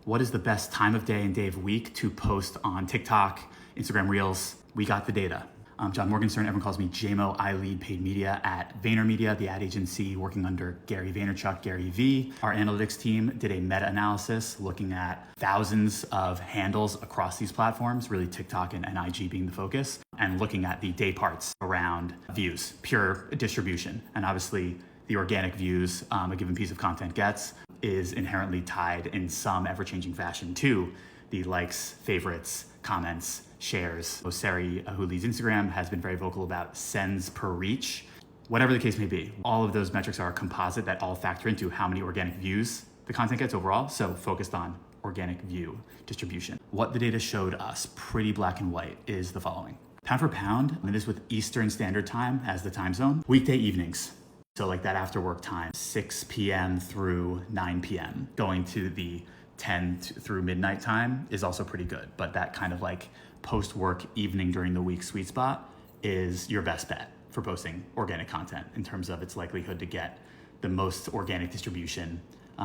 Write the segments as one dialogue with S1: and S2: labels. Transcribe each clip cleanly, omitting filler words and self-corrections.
S1: what is the best time of day and day of week to post on TikTok, Instagram Reels? We got the data. I'm John Morgenstern. Everyone calls me JMO. I lead paid media at VaynerMedia, the ad agency working under Gary Vaynerchuk, Gary V. Our analytics team did a meta-analysis looking at thousands of handles across these platforms, really TikTok and IG being the focus, and looking at the day parts around views, pure distribution. And obviously the organic views a given piece of content gets is inherently tied in some ever-changing fashion to the likes, favorites, comments, shares. Sari, who leads Instagram, has been very vocal about sends per reach. Whatever the case may be, all of those metrics are a composite that all factor into how many organic views the content gets overall, so focused on organic view distribution. What the data showed us, pretty black and white, is the following. Pound for pound, and this with Eastern Standard Time as the time zone, weekday evenings. So like that after work time, 6 p.m. through 9 p.m. Going to the 10 through midnight time is also pretty good, but that kind of like post-work evening during the week sweet spot is your best bet for posting organic content in terms of its likelihood to get the most organic distribution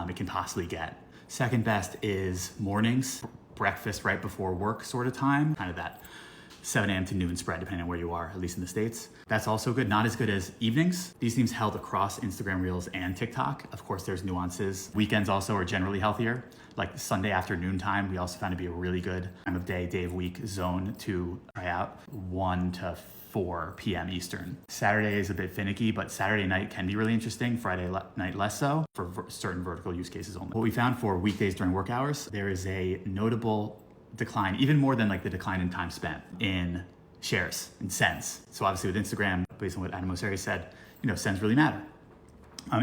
S1: it can possibly get. Second best is mornings, breakfast right before work sort of time, kind of that 7 a.m. to noon spread, depending on where you are, at least in the States. That's also good, not as good as evenings. These themes held across Instagram Reels and TikTok. Of course, there's nuances. Weekends also are generally healthier. Like Sunday afternoon time, we also found to be a really good time of day of week zone to try out, 1 to 4 p.m. Eastern. Saturday is a bit finicky, but Saturday night can be really interesting. Friday night less so, for certain vertical use cases only. What we found for weekdays during work hours, there is a notable decline, even more than like the decline in time spent in shares and sends. So obviously with Instagram, based on what Adam Mosseri said, sends really matter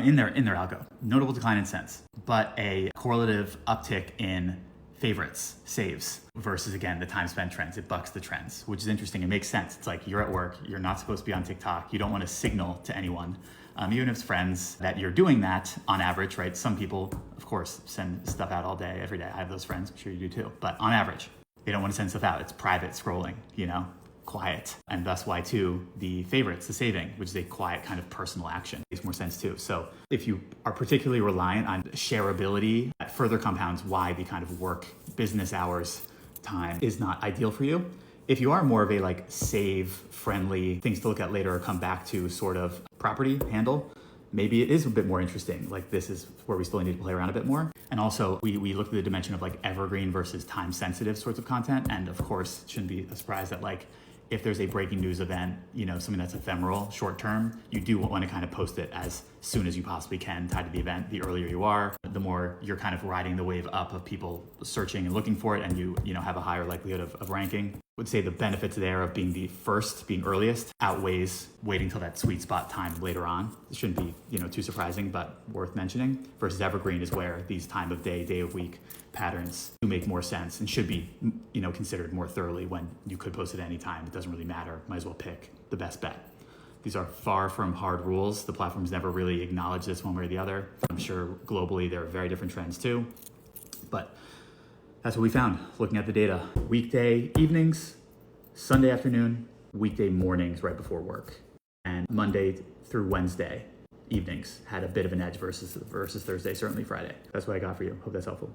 S1: in their algo. Notable decline in sends, but a correlative uptick in favorites, saves, versus again, the time spent trends. It bucks the trends, which is interesting. It makes sense. It's like you're at work, you're not supposed to be on TikTok. You don't want to signal to anyone, even if it's friends, that you're doing that on average, right? Some people, of course, send stuff out all day, every day. I have those friends, I'm sure you do too. But on average, they don't want to send stuff out. It's private scrolling, quiet. And that's why too, the favorites, the saving, which is a quiet kind of personal action, makes more sense too. So if you are particularly reliant on shareability, that further compounds why the kind of work business hours time is not ideal for you. If you are more of a like save friendly things to look at later or come back to sort of property handle, maybe it is a bit more interesting. Like this is where we still need to play around a bit more. And also we look at the dimension of like evergreen versus time sensitive sorts of content. And of course, it shouldn't be a surprise that like, if there's a breaking news event, something that's ephemeral, short term, you do want to kind of post it as soon as you possibly can, tied to the event. The earlier you are, the more you're kind of riding the wave up of people searching and looking for it, and you have a higher likelihood of ranking. I would say the benefits there of being the first, being earliest, outweighs waiting till that sweet spot time later on. It shouldn't be too surprising, but worth mentioning. Versus evergreen is where these time of day of week patterns do make more sense and should be considered more thoroughly when you could post at any time. It doesn't really matter. Might as well pick the best bet. These are far from hard rules. The platforms never really acknowledge this one way or the other. I'm sure globally there are very different trends too, but that's what we found looking at the data. Weekday evenings, Sunday afternoon, weekday mornings right before work, and Monday through Wednesday evenings had a bit of an edge versus Thursday, certainly Friday. That's what I got for you. Hope that's helpful.